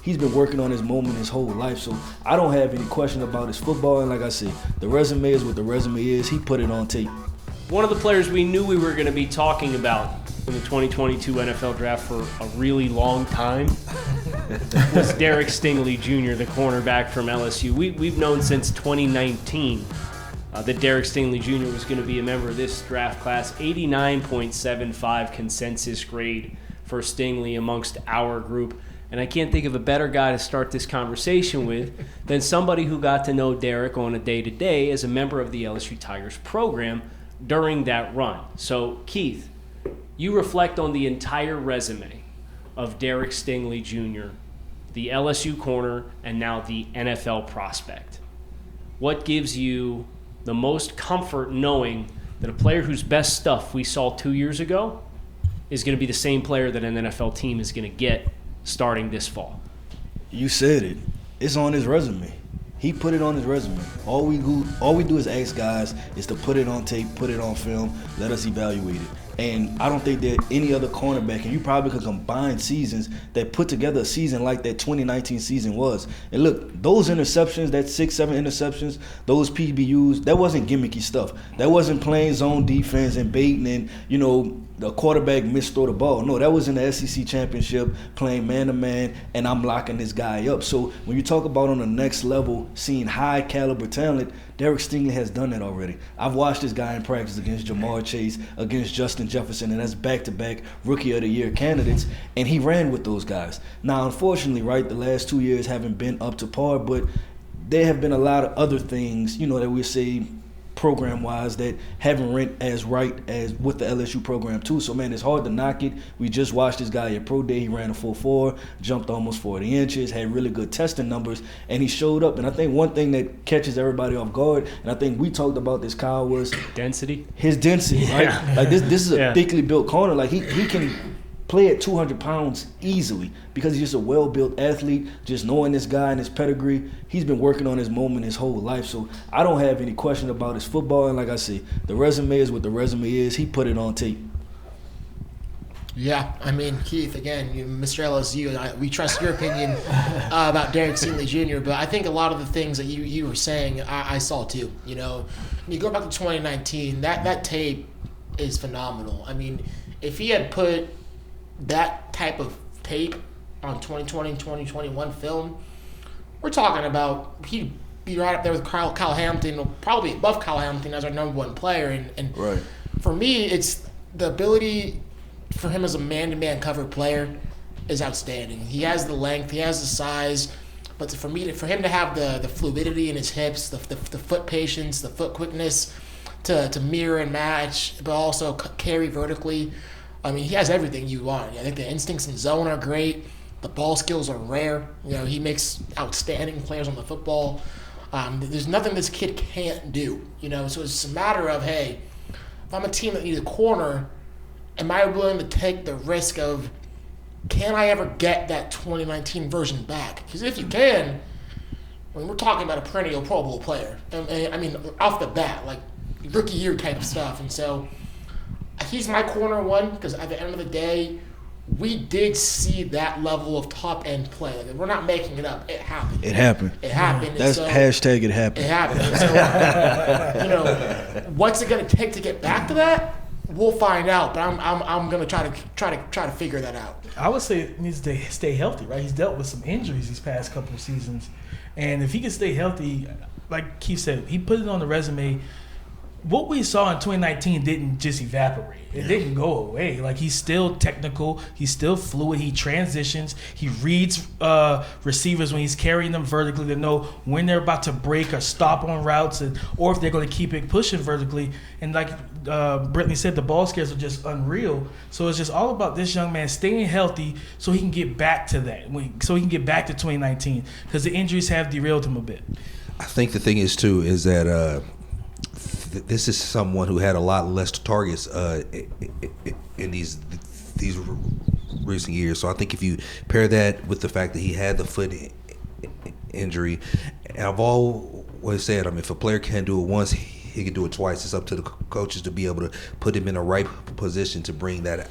he's been working on his moment his whole life. So I don't have any question about his football. And like I said, the resume is what the resume is. He put it on tape. One of the players we knew we were going to be talking about in the 2022 NFL Draft for a really long time was Derek Stingley Jr., the cornerback from LSU. We've known since 2019 that Derek Stingley Jr. was going to be a member of this draft class. 89.75 consensus grade for Stingley amongst our group. And I can't think of a better guy to start this conversation with than somebody who got to know Derek on a day-to-day as a member of the LSU Tigers program during that run. So, Keith, you reflect on the entire resume of Derek Stingley Jr., the LSU corner, and now the NFL prospect. What gives you the most comfort knowing that a player whose best stuff we saw 2 years ago is going to be the same player that an NFL team is going to get starting this fall? You said it. It's on his resume. He put it on his resume. All we do is ask guys is to put it on tape, put it on film, let us evaluate it. And I don't think that any other cornerback, and you probably could combine seasons that put together a season like that 2019 season was. And look, those interceptions, that 6-7 interceptions, those PBUs, that wasn't gimmicky stuff. That wasn't playing zone defense and baiting and, the quarterback misthrow the ball. No, that was in the SEC championship, playing man-to-man, and I'm locking this guy up. So when you talk about on the next level, seeing high-caliber talent, Derek Stingley has done that already. I've watched this guy in practice against Jamar Chase, against Justin Jefferson, and that's back-to-back Rookie of the Year candidates, and he ran with those guys. Now, unfortunately, right, the last 2 years haven't been up to par, but there have been a lot of other things, that we say program-wise that haven't went as right as with the LSU program too. So, man, it's hard to knock it. We just watched this guy at Pro Day. He ran a 4.4, jumped almost 40 inches, had really good testing numbers, and he showed up. And I think one thing that catches everybody off guard, and I think we talked about this, Kyle, was density. His density, right? Like this is a thickly built corner. Like he can play at 200 pounds easily because he's just a well-built athlete. Just knowing this guy and his pedigree, he's been working on his moment his whole life. So I don't have any question about his football. And like I say, the resume is what the resume is. He put it on tape. Yeah, I mean, Keith, again, Mr. LSU, we trust your opinion about Derek Stingley Jr., but I think a lot of the things that you were saying, I saw too. When you go back to 2019, that tape is phenomenal. I mean, if he had put that type of tape on 2020, 2021 film, we're talking about he'd be right up there with Kyle Hamilton, probably above Kyle Hamilton as our number one player. And right. For me, it's the ability for him as a man-to-man cover player is outstanding. He has the length, he has the size, but for him to have the fluidity in his hips, the foot patience, the foot quickness to mirror and match, but also carry vertically. I mean, he has everything you want. I think the instincts in zone are great. The ball skills are rare. He makes outstanding players on the football. There's nothing this kid can't do. So it's a matter of, hey, if I'm a team that needs a corner, am I willing to take the risk of, can I ever get that 2019 version back? Because if you can, we're talking about a perennial Pro Bowl player. And I mean, off the bat, like rookie year type stuff. And so he's my corner one because at the end of the day, we did see that level of top-end play. We're not making it up. It happened. It happened. It happened. That's hashtag it happened. It happened. So, what's it going to take to get back to that? We'll find out. But I'm going to try to figure that out. I would say it needs to stay healthy, right? He's dealt with some injuries these past couple of seasons. And if he can stay healthy, like Keith said, he put it on the resume. What we saw in 2019 didn't just evaporate. It didn't go away. Like, he's still technical. He's still fluid. He transitions. He reads receivers when he's carrying them vertically to know when they're about to break or stop on routes, or if they're going to keep it pushing vertically. And like Brittany said, the ball scares are just unreal. So it's just all about this young man staying healthy so he can get back to that, so he can get back to 2019, because the injuries have derailed him a bit. I think the thing is, too, is that this is someone who had a lot less targets in these recent years. So I think if you pair that with the fact that he had the foot injury, and I've always said, if a player can do it once, he can do it twice. It's up to the coaches to be able to put him in the right position to bring that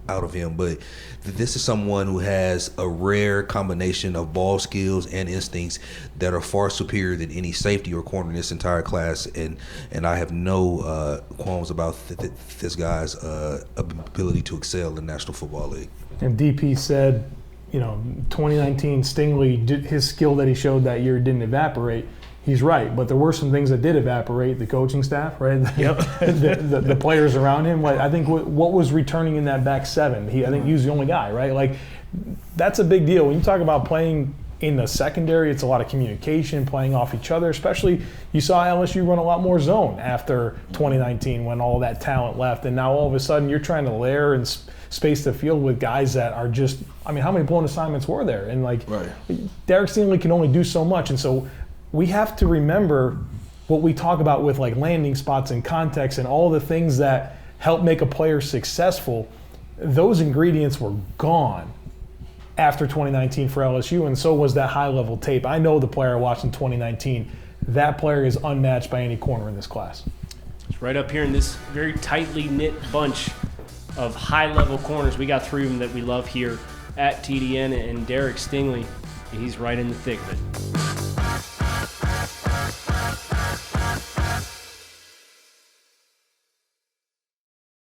out of him, but this is someone who has a rare combination of ball skills and instincts that are far superior than any safety or corner in this entire class, and I have no qualms about this guy's ability to excel in the National Football League. And DP said, 2019 Stingley, his skill that he showed that year didn't evaporate. He's right, but there were some things that did evaporate. The coaching staff, right? Yep. the players around him. Like, I think what was returning in that back seven, I think he was the only guy, right? Like, that's a big deal. When you talk about playing in the secondary, it's a lot of communication, playing off each other. Especially, you saw LSU run a lot more zone after 2019 when all that talent left, and now all of a sudden you're trying to layer and space the field with guys that are just. I mean, how many blown assignments were there? And Derek Stingley can only do so much, and so. We have to remember what we talk about with like landing spots and context and all the things that help make a player successful. Those ingredients were gone after 2019 for LSU, and so was that high-level tape. I know the player I watched in 2019. That player is unmatched by any corner in this class. It's right up here in this very tightly knit bunch of high-level corners. We got three of them that we love here at TDN, and Derek Stingley, he's right in the thick of it.